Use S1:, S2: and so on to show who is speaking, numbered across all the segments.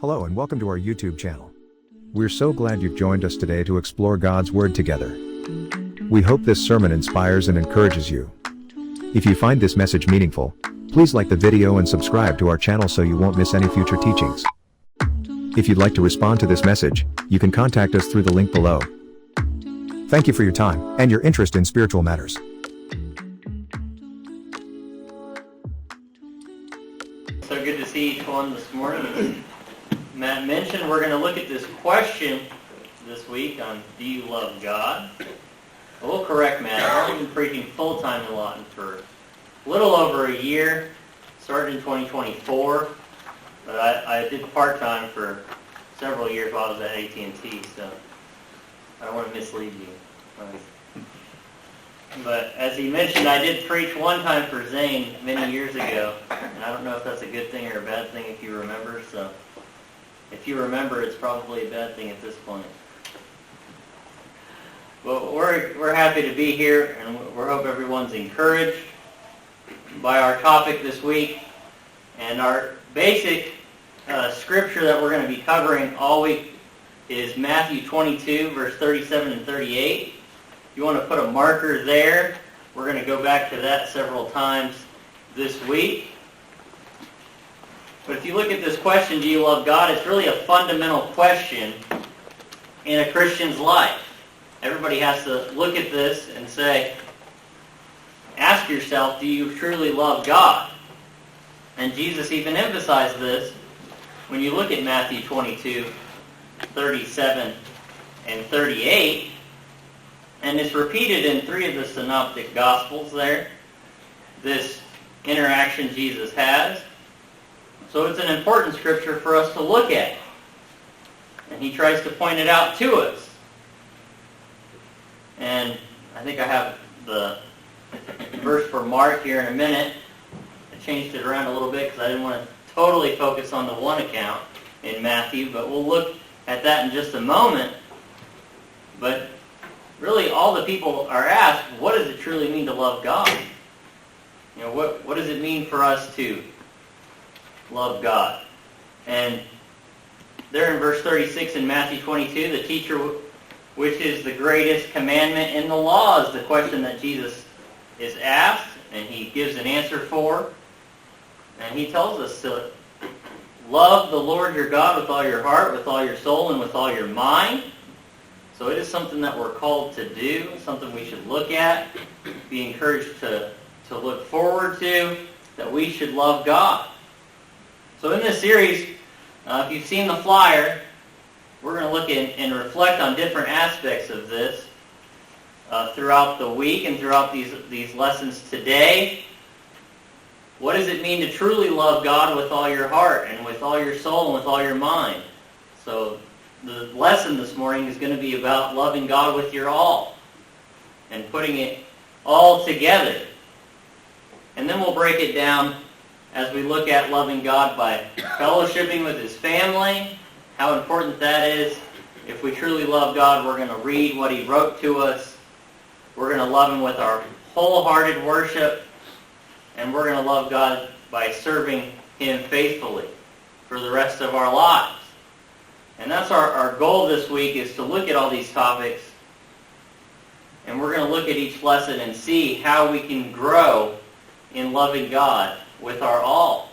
S1: Hello and welcome to our YouTube channel. We're so glad you've joined us today to explore God's Word together. We hope this sermon inspires and encourages you. If you find this message meaningful, please like the video and subscribe to our channel so you won't miss any future teachings. If you'd like to respond to this message, you can contact us through the link below. Thank you for your time and your interest in spiritual matters.
S2: So good to see each one this morning. Matt mentioned we're going to look at this question this week on do you love God? We'll correct Matt. I've only been preaching full-time in Lawton for a little over a year. Started in 2024, but I did part-time for several years while I was at AT&T, so I don't want to mislead you. But as he mentioned, I did preach one time for Zane many years ago, and I don't know if that's a good thing or a bad thing if you remember, so if you remember, it's probably a bad thing at this point. But we're happy to be here, and we hope everyone's encouraged by our topic this week. And our basic scripture that we're going to be covering all week is Matthew 22, verse 37 and 38. If you want to put a marker there, we're going to go back to that several times this week. But if you look at this question, do you love God? It's really a fundamental question in a Christian's life. Everybody has to look at this and say, ask yourself, do you truly love God? And Jesus even emphasized this when you look at Matthew 22, 37, and 38. And it's repeated in 3 of the synoptic gospels there, this interaction Jesus has. So it's an important scripture for us to look at. And he tries to point it out to us. And I think I have the verse for Mark here in a minute. I changed it around a little bit because I didn't want to totally focus on the one account in Matthew, but we'll look at that in just a moment. But really all the people are asked, what does it truly mean to love God? You know, what does it mean for us to love God? And there in verse 36 in Matthew 22, the teacher, which is the greatest commandment in the law, is the question that Jesus is asked, and he gives an answer for. And he tells us to love the Lord your God with all your heart, with all your soul, and with all your mind. So it is something that we're called to do, something we should look at, be encouraged to look forward to, that we should love God. So in this series, if you've seen the flyer, we're going to look and reflect on different aspects of this throughout the week and throughout these lessons today. What does it mean to truly love God with all your heart and with all your soul and with all your mind? So the lesson this morning is going to be about loving God with your all and putting it all together. And then we'll break it down as we look at loving God by fellowshipping with His family, how important that is. If we truly love God, we're going to read what He wrote to us. We're going to love Him with our wholehearted worship. And we're going to love God by serving Him faithfully for the rest of our lives. And that's our goal this week, is to look at all these topics. And we're going to look at each lesson and see how we can grow in loving God with our all.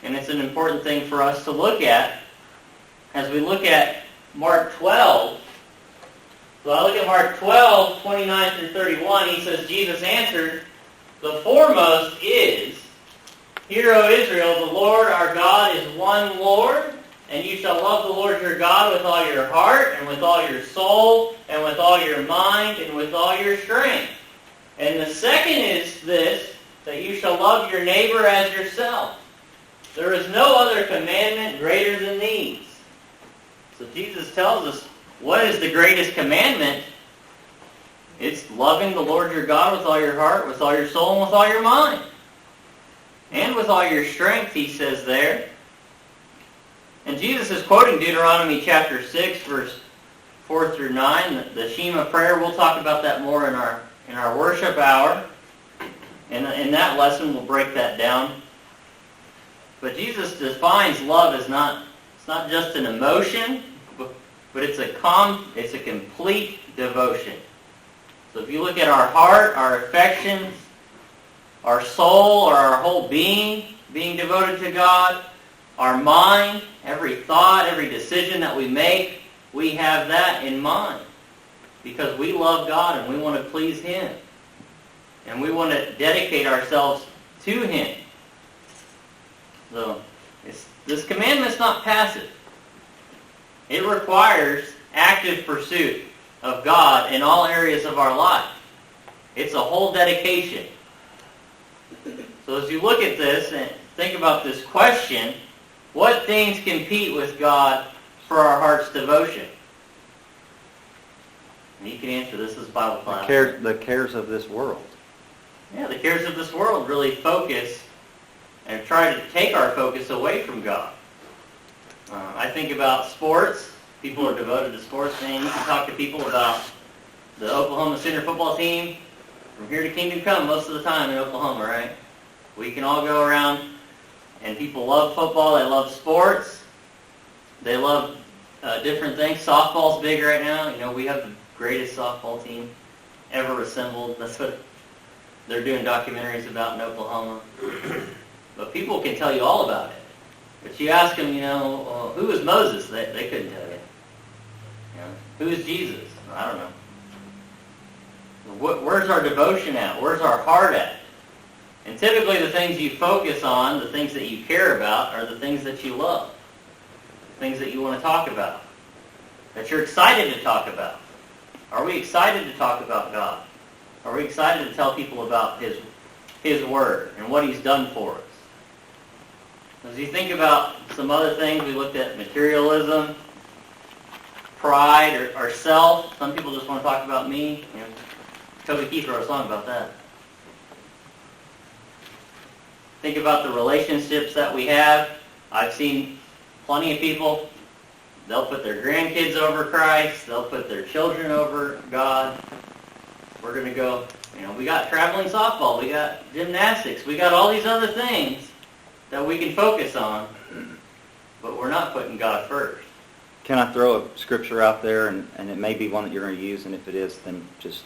S2: And it's an important thing for us to look at as we look at Mark 12. So I look at Mark 12, 29 through 31. He says, Jesus answered, "The foremost is, Hear, O Israel, the Lord our God is one Lord, and you shall love the Lord your God with all your heart, and with all your soul, and with all your mind, and with all your strength. And the second is this, that you shall love your neighbor as yourself. There is no other commandment greater than these." So Jesus tells us, what is the greatest commandment? It's loving the Lord your God with all your heart, with all your soul, and with all your mind. And with all your strength, he says there. And Jesus is quoting Deuteronomy chapter 6, verse 4 through 9, the Shema prayer. We'll talk about that more in our worship hour. And in that lesson, we'll break that down. But Jesus defines love as not It's not just an emotion, but it's a complete devotion. So if you look at our heart, our affections, our soul, or our whole being devoted to God, our mind, every thought, every decision that we make, we have that in mind. Because we love God and we want to please Him. And we want to dedicate ourselves to Him. So, this commandment's not passive. It requires active pursuit of God in all areas of our life. It's a whole dedication. So as you look at this and think about this question, what things compete with God for our heart's devotion? And you can answer this as Bible class.
S3: The cares of this world.
S2: Yeah, the cares of this world really focus and try to take our focus away from God. I think about sports. People are devoted to sports. Man, you can talk to people about the Oklahoma Sooner football team. From here to kingdom come most of the time in Oklahoma, right? We can all go around, and people love football. They love sports. They love different things. Softball's big right now. You know, we have the greatest softball team ever assembled. That's what they're doing documentaries about in Oklahoma. But people can tell you all about it. But you ask them, who is Moses? They couldn't tell you. Who is Jesus? I don't know. Where's our devotion at? Where's our heart at? And typically the things you focus on, the things that you care about, are the things that you love. The things that you want to talk about. That you're excited to talk about. Are we excited to talk about God? Are we excited to tell people about His Word and what He's done for us? As you think about some other things, we looked at materialism, pride, or self. Some people just want to talk about me. Toby Keith wrote a song about that. Think about the relationships that we have. I've seen plenty of people, they'll put their grandkids over Christ, they'll put their children over God. We're going to go, we got traveling softball, we got gymnastics, we got all these other things that we can focus on, but we're not putting God first.
S3: Can I throw a scripture out there, and it may be one that you're going to use, and if it is, then just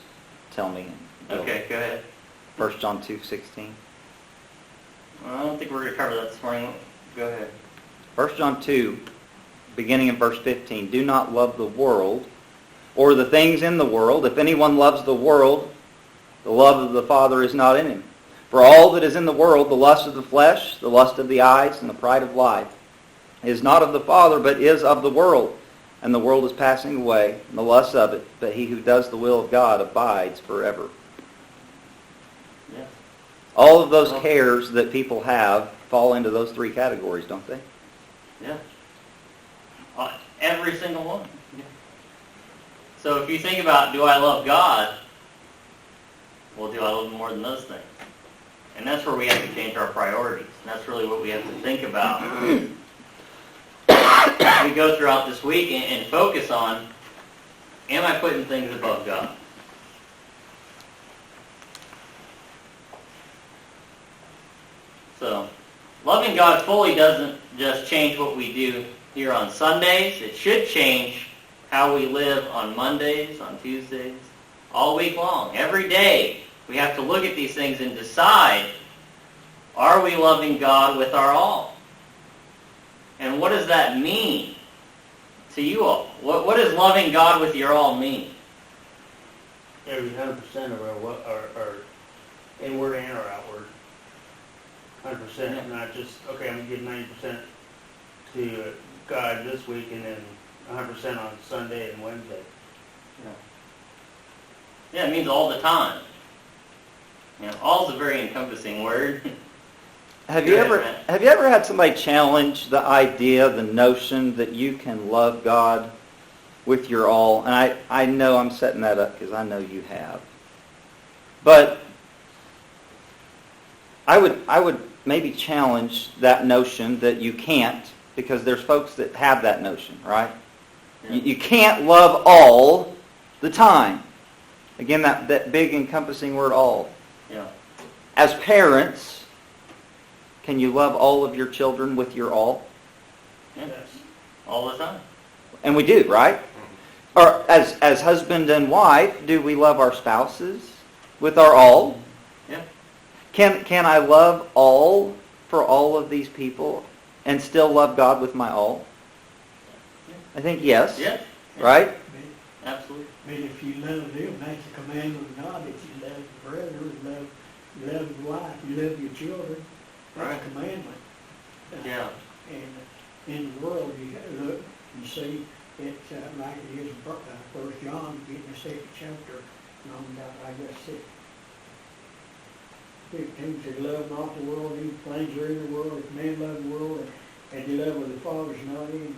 S3: tell me.
S2: Okay, go ahead.
S3: 1 John 2:16.
S2: Well, I don't think we're going to cover that this morning. Go ahead.
S3: 1 John 2, beginning in verse 15. Do not love the world or the things in the world. If anyone loves the world, the love of the Father is not in him. For all that is in the world, the lust of the flesh, the lust of the eyes, and the pride of life, is not of the Father, but is of the world. And the world is passing away, and the lust of it. But he who does the will of God abides forever.
S2: Yeah.
S3: All of those cares that people have fall into those three categories, don't they?
S2: Yeah. Every single one. Yeah. So if you think about, do I love God? Well, do I love Him more than those things? And that's where we have to change our priorities. And that's really what we have to think about. We go throughout this week and focus on, am I putting things above God? So, loving God fully doesn't just change what we do here on Sundays. It should change how we live on Mondays, on Tuesdays, all week long. Every day, we have to look at these things and decide, are we loving God with our all? And what does that mean to you all? What does loving God with your all mean?
S4: Every 100% of our inward and our outward. 100%, not just, okay, I'm going to give 90% to God this week and then 100% on Sunday and Wednesday.
S2: Yeah, it means all the time. All is a very encompassing word.
S3: Have you ever had somebody challenge the idea, the notion that you can love God with your all? And I know I'm setting that up because I know you have. But I would maybe challenge that notion that you can't, because there's folks that have that notion, right?
S2: Yeah.
S3: You can't love all the time. Again, that big encompassing word all.
S2: Yeah.
S3: As parents, can you love all of your children with your all?
S2: Yeah.
S4: Yes.
S2: All the time.
S3: And we do, right? Or as husband and wife, do we love our spouses with our all?
S2: Yeah.
S3: Can I love all for all of these people and still love God with my all? I think yes.
S2: Yeah.
S3: Right?
S2: Absolutely.
S5: But if you love them, that's the commandment of God, that you love your brother, you love your wife, you love your children. That's
S2: Right.
S5: a commandment.
S2: Yeah.
S5: And in the world, you look and see it's like it is in 1 John, getting the 2nd chapter, and I guess 15 said, love not the world, these things are in the world. If men love the world, and the love of the Father is not in,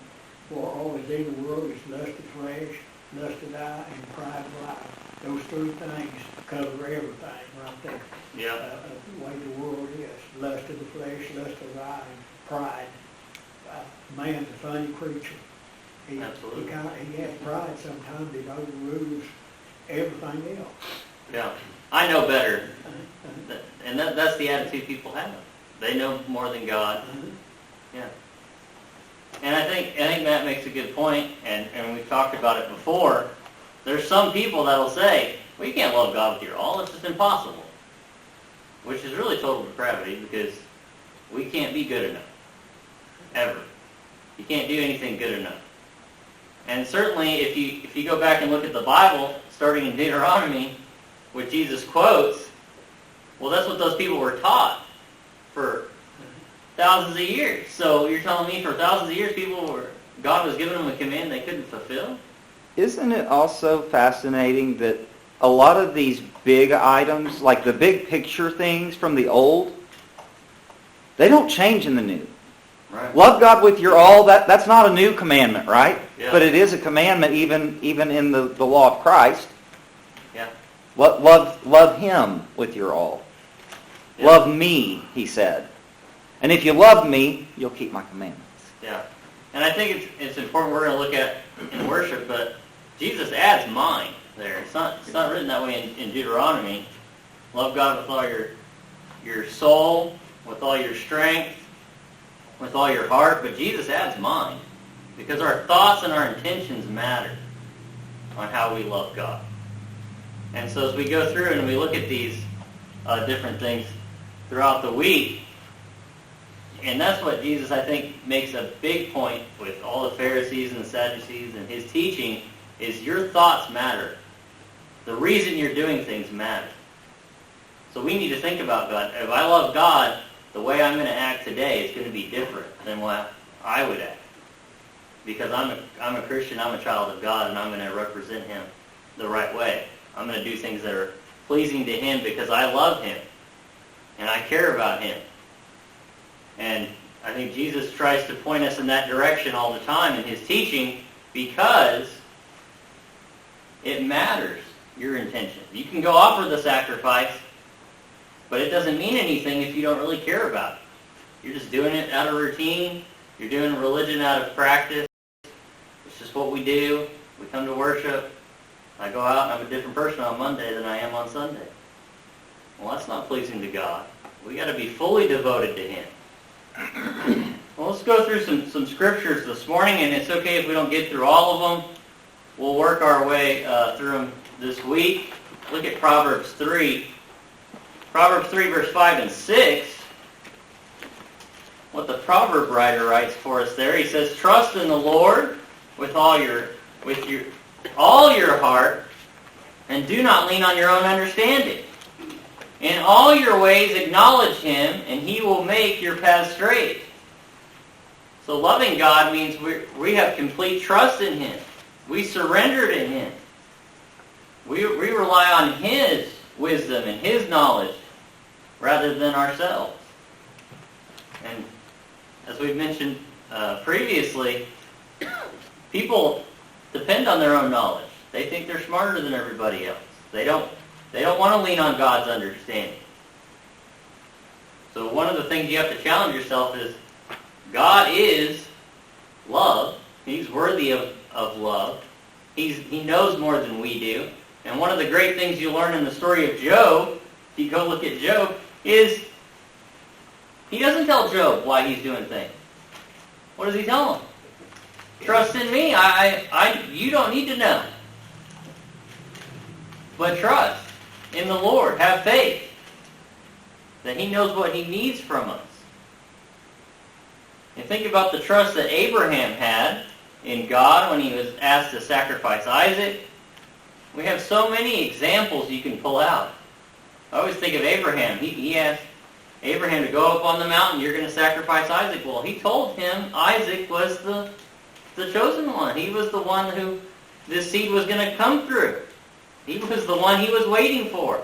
S5: for all is in the world is lust of flesh, lust of the eye, and pride of life. Those 3 things cover everything right there.
S2: Yeah.
S5: The way the world is. Lust of the flesh, lust of the eye, and pride. Man's a funny creature.
S2: Absolutely.
S5: He has pride sometimes that overrules everything else.
S2: Yeah. I know better. And that's the attitude people have. They know more than God. Yeah. And I think Matt makes a good point, and we've talked about it before. There's some people that'll say, well, you can't love God with your all. It's just impossible. Which is really total depravity, because we can't be good enough. Ever. You can't do anything good enough. And certainly, if you go back and look at the Bible, starting in Deuteronomy, which Jesus quotes, well, that's what those people were taught for thousands of years. So you're telling me for thousands of years, God was giving them a command they couldn't fulfill?
S3: Isn't it also fascinating that a lot of these big items, like the big picture things from the old, they don't change in the new.
S2: Right.
S3: Love God with your all, that's not a new commandment, right?
S2: Yeah.
S3: But it is a commandment even in the law of Christ.
S2: Yeah.
S3: Love Him with your all.
S2: Yeah.
S3: Love me, He said. And if you love me, you'll keep my commandments.
S2: Yeah. And I think it's important, we're going to look at in worship, but Jesus adds mind there. It's not written that way in Deuteronomy. Love God with all your soul, with all your strength, with all your heart, but Jesus adds mind. Because our thoughts and our intentions matter on how we love God. And so as we go through and we look at these different things throughout the week, and that's what Jesus, I think, makes a big point with all the Pharisees and the Sadducees and his teaching, is your thoughts matter. The reason you're doing things matter. So we need to think about God. If I love God, the way I'm going to act today is going to be different than what I would act. Because I'm a Christian, I'm a child of God, and I'm going to represent Him the right way. I'm going to do things that are pleasing to Him because I love Him. And I care about Him. And I think Jesus tries to point us in that direction all the time in His teaching, because it matters, your intention. You can go offer the sacrifice, but it doesn't mean anything if you don't really care about it. You're just doing it out of routine. You're doing religion out of practice. It's just what we do. We come to worship. I go out and I'm a different person on Monday than I am on Sunday. Well, that's not pleasing to God. We got to be fully devoted to Him. Well, let's go through some scriptures this morning, and it's okay if we don't get through all of them. We'll work our way through them this week. Look at Proverbs 3. Proverbs 3, verse 5 and 6. What the proverb writer writes for us there. He says, "Trust in the Lord with all your heart, and do not lean on your own understanding. In all your ways acknowledge Him, and He will make your path straight." So loving God means we have complete trust in Him. We surrender to Him. We rely on His wisdom and His knowledge rather than ourselves. And as we've mentioned previously, people depend on their own knowledge. They think they're smarter than everybody else. They don't want to lean on God's understanding. So one of the things you have to challenge yourself is, God is love. He's worthy of love. He knows more than we do. And one of the great things you learn in the story of Job, if you go look at Job, is he doesn't tell Job why he's doing things. What does he tell him? Trust in me. You don't need to know. But trust in the Lord. Have faith that He knows what He needs from us. And think about the trust that Abraham had in God when he was asked to sacrifice Isaac. We have so many examples you can pull out. I always think of Abraham. He asked Abraham to go up on the mountain, you're going to sacrifice Isaac. Well, he told him Isaac was the chosen one. He was the one who this seed was going to come through. He was the one he was waiting for.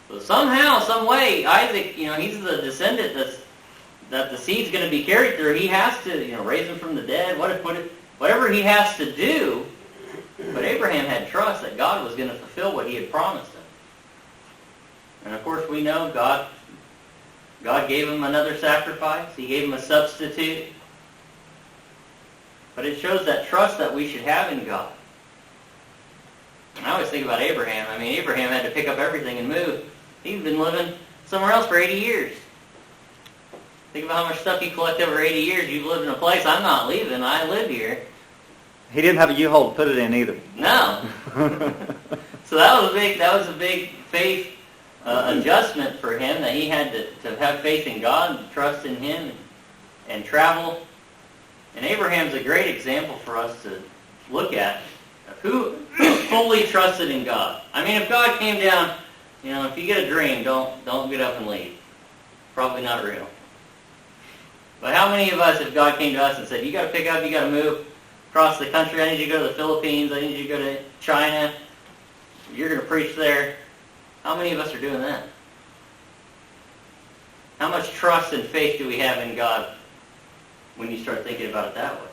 S2: So somehow, some way, Isaac, he's the descendant that the seed's going to be carried through. He has to, raise him from the dead, whatever he has to do. But Abraham had trust that God was going to fulfill what He had promised him. And of course, we know God gave him another sacrifice. He gave him a substitute. But it shows that trust that we should have in God. And I always think about Abraham. Abraham had to pick up everything and move. He'd been living somewhere else for 80 years. Think about how much stuff you collect over 80 years. You've lived in a place. I'm not leaving. I live here.
S3: He didn't have a U-Haul to put it in either.
S2: No. So that was a big faith adjustment for him, that he had to have faith in God and trust in Him and travel. And Abraham's a great example for us to look at of who fully trusted in God. If God came down, if you get a dream, don't get up and leave. Probably not real. But how many of us, if God came to us and said, you got to pick up, you got to move across the country, I need you to go to the Philippines, I need you to go to China, you're going to preach there. How many of us are doing that? How much trust and faith do we have in God when you start thinking about it that way?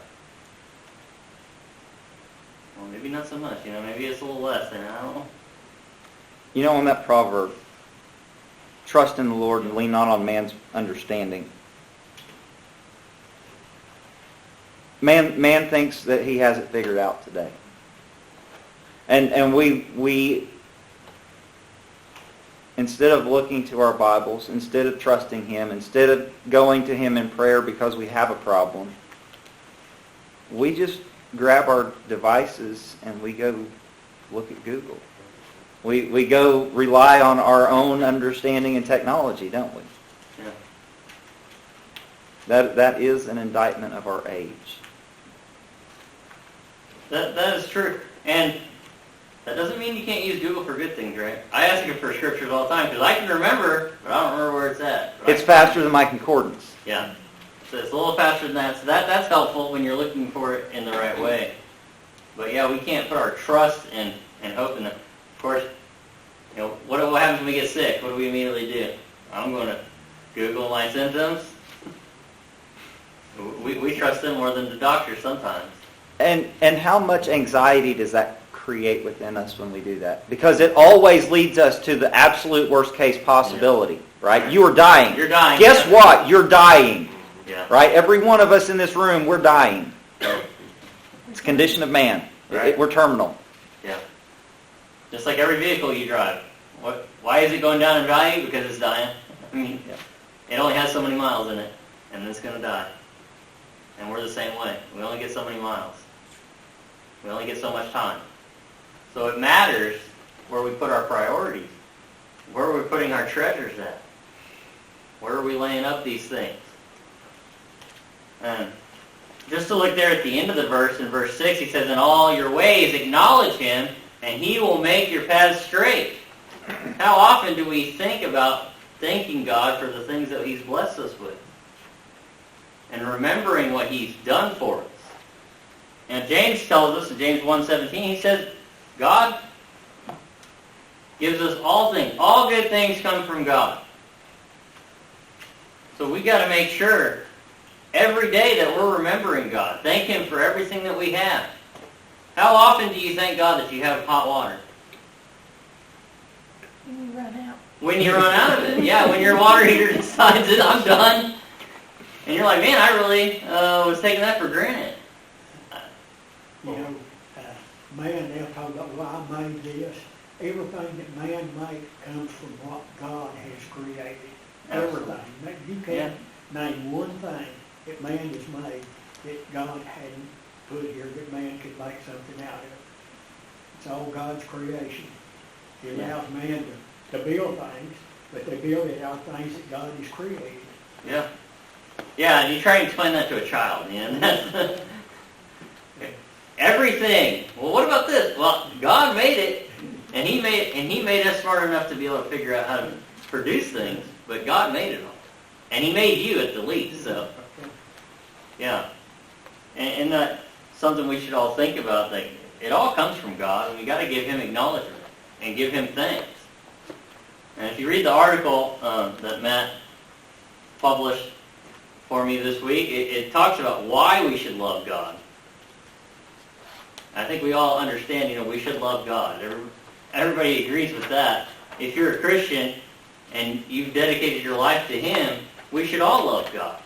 S2: Well, maybe not so much. Maybe it's a little less than, I don't know.
S3: On that proverb, trust in the Lord and lean not on man's understanding. Man thinks that he has it figured out today. And we instead of looking to our Bibles, instead of trusting Him, instead of going to Him in prayer because we have a problem, we just grab our devices and we go look at Google. We go rely on our own understanding and technology, don't we?
S2: Yeah.
S3: That is an indictment of our age.
S2: That is true. And that doesn't mean you can't use Google for good things, right? I ask it for scriptures all the time because I can remember, but I don't remember where it's at. Right?
S3: It's faster than my concordance.
S2: Yeah. So it's a little faster than that. So that's helpful when you're looking for it in the right way. But yeah, we can't put our trust and hope in it. Of course, what happens when we get sick? What do we immediately do? I'm going to Google my symptoms. We trust them more than the doctor sometimes.
S3: And how much anxiety does that create within us when we do that? Because it always leads us to the absolute worst case possibility, right? You are dying.
S2: You're dying.
S3: Guess what? You're dying.
S2: Yeah.
S3: Right? Every one of us in this room, we're dying. It's a condition of man.
S2: Right.
S3: We're terminal.
S2: Yeah. Just like every vehicle you drive. Why is it going down in value? Because it's dying. It only has so many miles in it, and then it's going to die. And we're the same way. We only get so many miles. We only get so much time. So it matters where we put our priorities. Where are we putting our treasures at? Where are we laying up these things? And just to look there at the end of the verse, in verse 6, he says, in all your ways acknowledge Him, and He will make your paths straight. How often do we think about thanking God for the things that He's blessed us with? And remembering what He's done for us. And James tells us in James 1:17, he says, God gives us all things. All good things come from God. So we got to make sure every day that we're remembering God. Thank Him for everything that we have. How often do you thank God that you have hot water?
S6: When you run out.
S2: When you run out of it. Yeah, when your water heater decides that I'm done. And you're like, man, I really was taking that for granted.
S5: Man, they'll talk about, well, I made this. Everything that man makes comes from what God has created.
S2: Absolutely.
S5: Everything. You can't name one thing that man has made that God hadn't put here that man could make something out of. It's all God's creation. He allows man to build things, but they build it out of things that God has created.
S2: Yeah. Yeah, and you try and explain that to a child, and that's everything. Well, what about this? Well, God made it, and He made us smart enough to be able to figure out how to produce things, but God made it all. And He made you at the least, so. Yeah. And that's something we should all think about, that it all comes from God, and we got to give Him acknowledgement and give Him thanks. And if you read the article that Matt published for me this week, it talks about why we should love God. I think we all understand, we should love God. Everybody agrees with that. If you're a Christian and you've dedicated your life to Him, we should all love God.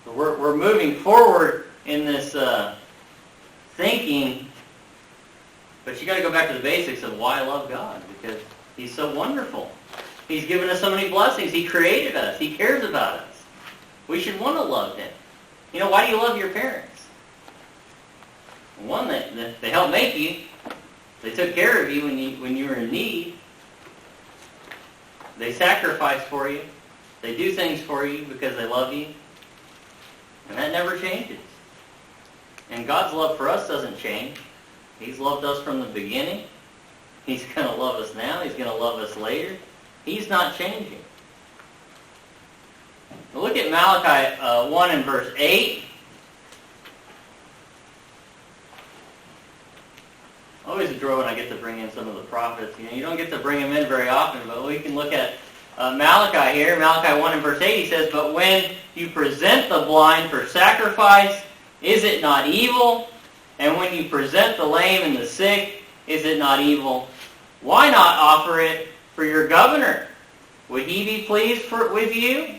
S2: So we're moving forward in this thinking, but you got to go back to the basics of why I love God, because He's so wonderful. He's given us so many blessings. He created us. He cares about us. We should want to love Him. Why do you love your parents? One, they helped make you. They took care of you when you were in need. They sacrificed for you. They do things for you because they love you. And that never changes. And God's love for us doesn't change. He's loved us from the beginning. He's going to love us now. He's going to love us later. He's not changing. Now look at Malachi 1 and verse 8. Always a joy when I get to bring in some of the prophets. You don't get to bring them in very often, but we can look at Malachi here. Malachi 1 and verse 8, he says, "But when you present the blind for sacrifice, is it not evil? And when you present the lame and the sick, is it not evil? Why not offer it for your governor? Would he be pleased with you?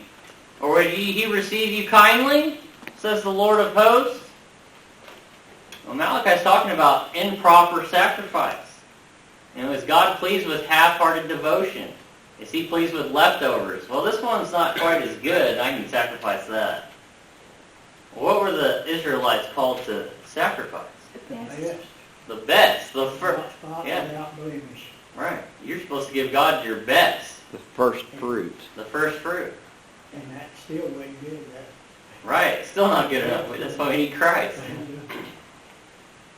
S2: Or would he receive you kindly? Says the Lord of hosts." Well, Malachi's talking about improper sacrifice. Is God pleased with half-hearted devotion? Is He pleased with leftovers? Well, this one's not quite as good. I can sacrifice that. What were the Israelites called to sacrifice?
S5: The best.
S2: The best. The first.
S5: Yeah. Without blemish.
S2: Right. You're supposed to give God your best.
S3: The first fruit.
S2: The first fruit.
S5: And that still wouldn't get it.
S2: Right. Still not good enough. That's why we need Christ.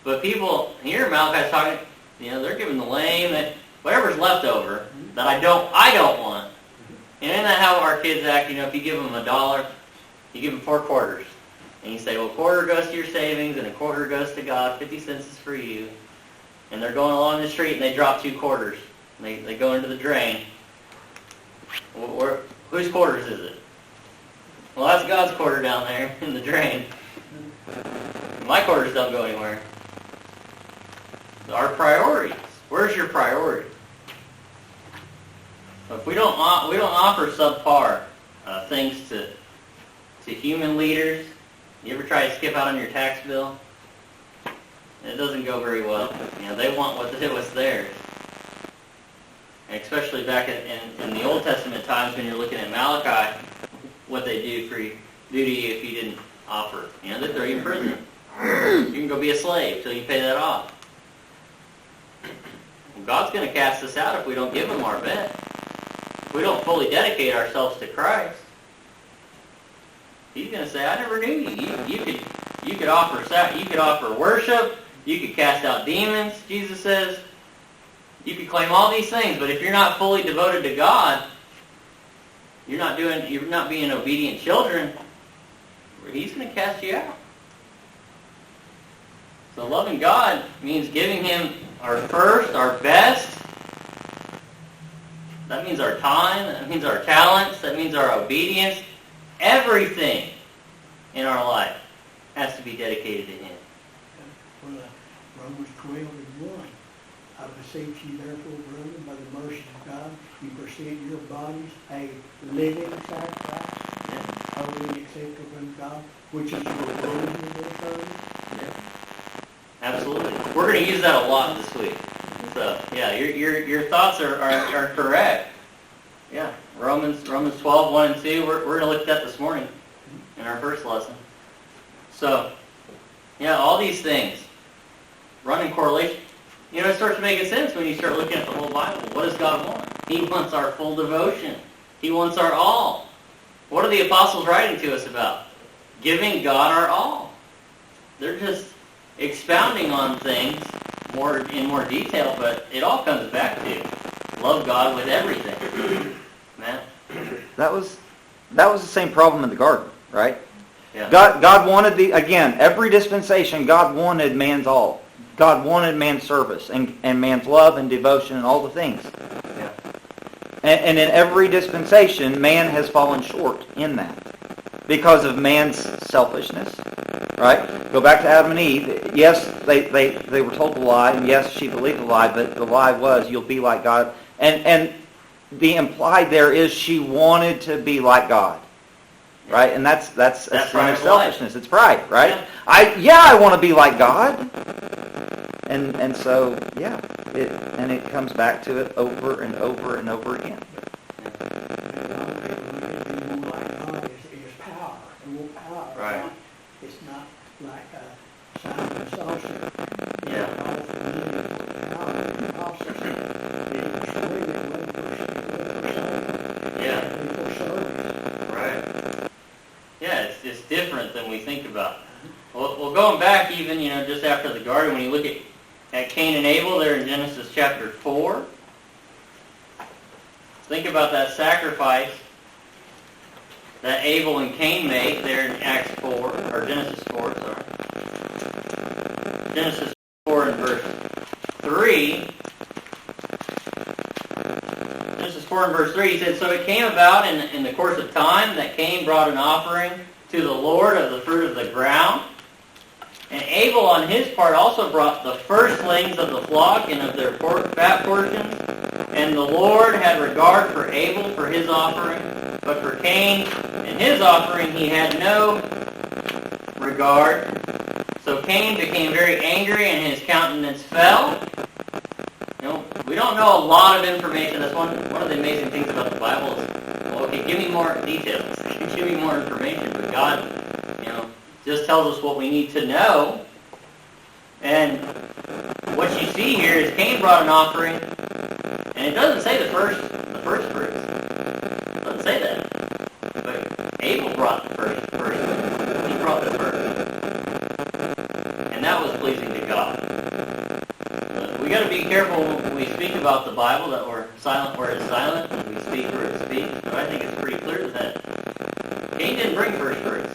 S2: But people here, Malachi's talking, they're giving the lame, whatever's left over that I don't want. And isn't that how our kids act? If you give them $1, you give them 4 quarters. And you say, well, a quarter goes to your savings and a quarter goes to God, 50 cents is for you. And they're going along the street and they drop 2 quarters. And they go into the drain. Whose quarters is it? Well, that's God's quarter down there in the drain. My quarters don't go anywhere. Our priorities. Where's your priority? If we don't offer subpar things to human leaders, you ever try to skip out on your tax bill? It doesn't go very well. They want what's theirs. And especially back in the Old Testament times when you're looking at Malachi, what they do to you if you didn't offer. They throw you in prison. You can go be a slave till you pay that off. God's going to cast us out if we don't give Him our best. If we don't fully dedicate ourselves to Christ, He's going to say, "I never knew you. You could offer worship. You could cast out demons." Jesus says, "You could claim all these things, but if you're not fully devoted to God, you're not being obedient children. He's going to cast you out." So loving God means giving Him our first, our best. That means our time. That means our talents. That means our obedience. Everything in our life has to be dedicated to Him.
S5: Well, Romans 12 and 1. "I beseech you therefore, brethren, by the mercy of God, you present your bodies a living sacrifice, holy and acceptable unto God, which is your reasonable service."
S2: Absolutely. We're going to use that a lot this week. So, yeah, your thoughts are correct. Yeah, Romans 12, 1 and 2, we're going to look at that this morning in our first lesson. So, yeah, all these things run in correlation. It starts making sense when you start looking at the whole Bible. What does God want? He wants our full devotion. He wants our all. What are the apostles writing to us about? Giving God our all. They're just expounding on things in more detail, but it all comes back to love God with everything. Man.
S3: That was the same problem in the garden, right?
S2: Yeah.
S3: God wanted every dispensation, God wanted man's all. God wanted man's service and man's love and devotion and all the things.
S2: Yeah.
S3: And in every dispensation, man has fallen short in that because of man's selfishness, right? Go back to Adam and Eve. Yes, they were told the lie, and yes, she believed the lie, but the lie was, you'll be like God. And the implied there is she wanted to be like God, right? And that's a sign of selfishness. It's pride, right?
S2: Yeah.
S3: I want to be like God. And so, yeah, it comes back to it over and over and over again.
S5: Power. And more power.
S2: Right.
S5: It's not like a sign and saucer.
S2: Yeah. Right. Yeah, it's different than we think about. Well, going back even, just after the garden, when you look at Cain and Abel there in Genesis chapter 4, think about that sacrifice that Abel and Cain made there in Acts 4, or Genesis 4, sorry. Genesis 4 and verse 3. Genesis 4 and verse 3, he said, "So it came about in the course of time that Cain brought an offering to the Lord of the fruit of the ground. And Abel on his part also brought the firstlings of the flock and of their fat portions. And the Lord had regard for Abel for his offering, but for Cain and his offering he had no regard. So Cain became very angry and his countenance fell." We don't know a lot of information. That's one of the amazing things about the Bible is, well, okay, give me more details. Give me more information. But God, just tells us what we need to know. And what you see here is Cain brought an offering, and it doesn't say the first fruits. It doesn't say that. But Abel brought the first. He brought the first. And that was pleasing to God. We got to be careful when we speak about the Bible that we're silent where it's silent, and we speak where it speaks. But I think it's pretty clear that Cain didn't bring first fruits.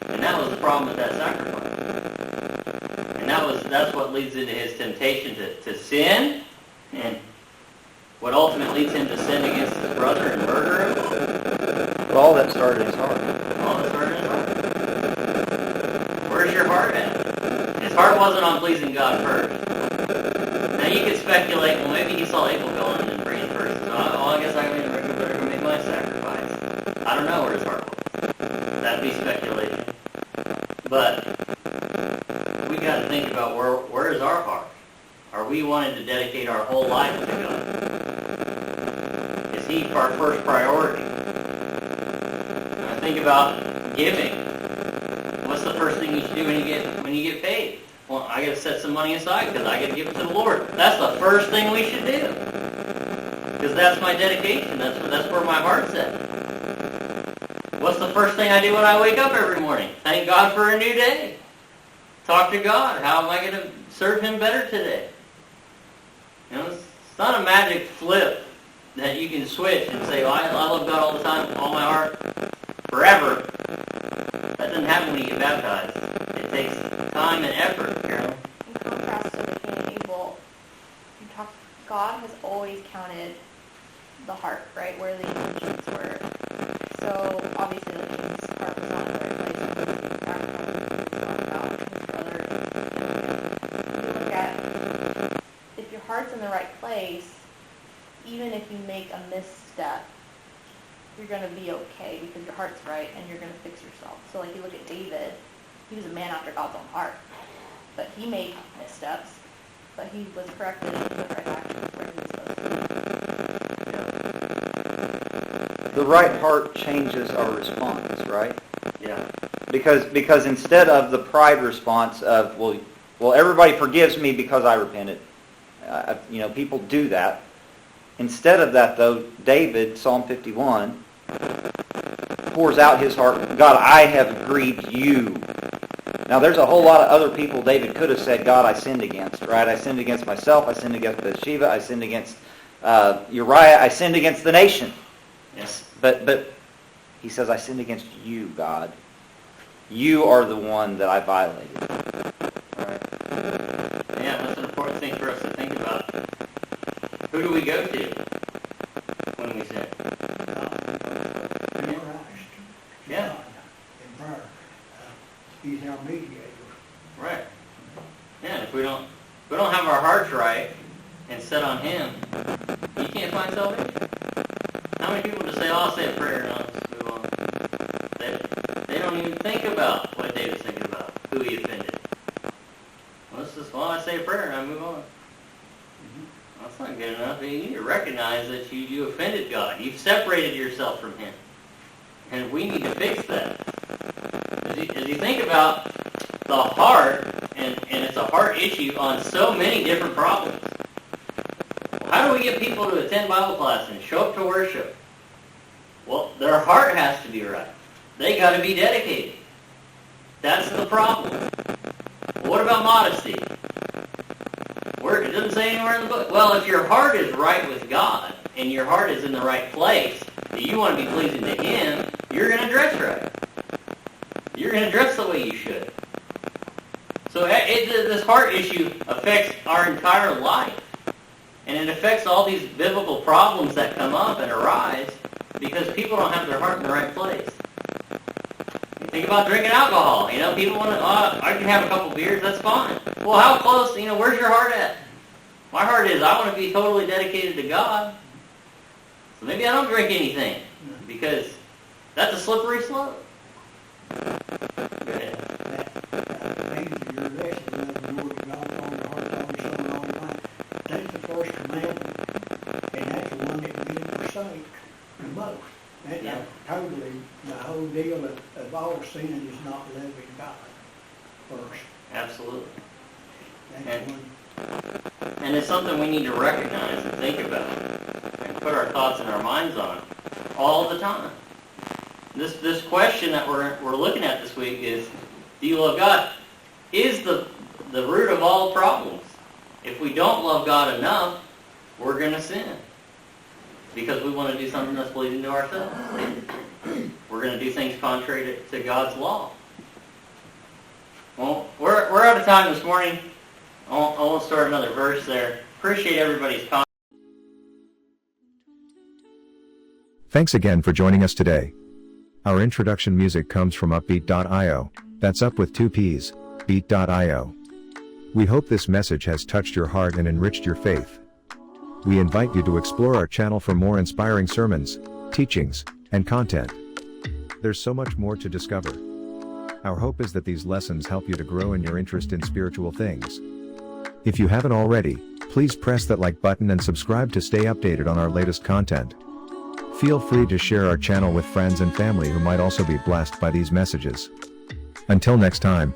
S2: And that was the problem with that sacrifice. And that's what leads into his temptation to sin, and what ultimately leads him to sin against his brother and murder him.
S3: But all that started in his heart.
S2: All that started in his heart. Where's your heart at? His heart wasn't on pleasing God first. Now you could speculate, well, maybe he saw Abel going and bringing first. So, I guess I better go make my sacrifice. I don't know where his heart was. That'd be speculation. But we got to think about where is our heart? Are we wanting to dedicate our whole life to God? Is He our first priority? And I think about giving. What's the first thing you should do when you get paid? Well, I got to set some money aside because I got to give it to the Lord. That's the first thing we should do, because that's my dedication. That's where my heart's at. What's the first thing I do when I wake up every morning? Thank God for a new day. Talk to God. How am I going to serve Him better today? It's not a magic flip that you can switch and say, well, I love God all the time, all my heart, forever. That doesn't happen when you get baptized. It takes time and effort, Carolyn.
S6: In contrast to the Cain and Abel, God has always counted the heart, right, where the intentions were. So obviously, the Cain's heart was not in the right place. About his brother. If you look at, if your heart's in the right place, even if you make a misstep, you're going to be okay because your heart's right and you're going to fix yourself. So like you look at David, he was a man after God's own heart. But he made missteps, but he was corrected and he went right back to where he was supposed to be.
S3: The right heart changes our response, right?
S2: Yeah.
S3: Because instead of the pride response of, well, everybody forgives me because I repented. People do that. Instead of that, though, David, Psalm 51, pours out his heart, God, I have grieved you. Now, there's a whole lot of other people David could have said, God, I sinned against, right? I sinned against myself. I sinned against Bathsheba. I sinned against Uriah. I sinned against the nation.
S2: Yes.
S3: But he says, I sinned against you, God. You are the one that I violated.
S2: Right. Yeah, that's an important thing for us to think about. Who do we go to when we sin?
S5: Christ.
S2: Yeah.
S5: God, in prayer. He's our mediator.
S2: Right. Yeah, if we don't have our hearts right and set on Him, you can't find salvation. How many people just say, "Oh, I'll say a prayer and I'll just move on"? They don't even think about what David's thinking about, who he offended. Well, I say a prayer and I move on. That's not good enough. You need to recognize that you offended God. You've separated yourself from Him. And we need to fix that. As you think about the heart, and it's a heart issue on so many different problems. How do we get people to attend Bible class and show up to worship? Well, their heart has to be right. They got to be dedicated. That's the problem. Well, what about modesty? It doesn't say anywhere in the book. Well, if your heart is right with God, and your heart is in the right place, that you want to be pleasing to Him, you're going to dress right. You're going to dress the way you should. So this heart issue affects our entire life. And it affects all these biblical problems that come up and arise because people don't have their heart in the right place. You think about drinking alcohol. People want to, I can have a couple beers, that's fine. Well, how close, where's your heart at? My heart is, I want to be totally dedicated to God. So maybe I don't drink anything because that's a slippery slope. Go ahead.
S5: Your lesson, love the Lord your God with all your heart, all your soul, and all your mind. That's the first commandment, and that's the one that we forsake the most. That's totally the whole deal of all sin is not loving God first.
S2: Absolutely.
S5: That's one.
S2: And it's something we need to recognize and think about and put our thoughts and our minds on all the time. This question that we're looking at this week is, do you love God? Is the root of all problems. If we don't love God enough, we're going to sin. Because we want to do something that's pleasing to ourselves. We're going to do things contrary to God's law. Well, we're out of time this morning. I won't start another verse there. Appreciate everybody's comments.
S1: Thanks again for joining us today. Our introduction music comes from upbeat.io, that's up with 2 P's, beat.io. We hope this message has touched your heart and enriched your faith. We invite you to explore our channel for more inspiring sermons, teachings, and content. There's so much more to discover. Our hope is that these lessons help you to grow in your interest in spiritual things. If you haven't already, please press that like button and subscribe to stay updated on our latest content. Feel free to share our channel with friends and family who might also be blessed by these messages. Until next time,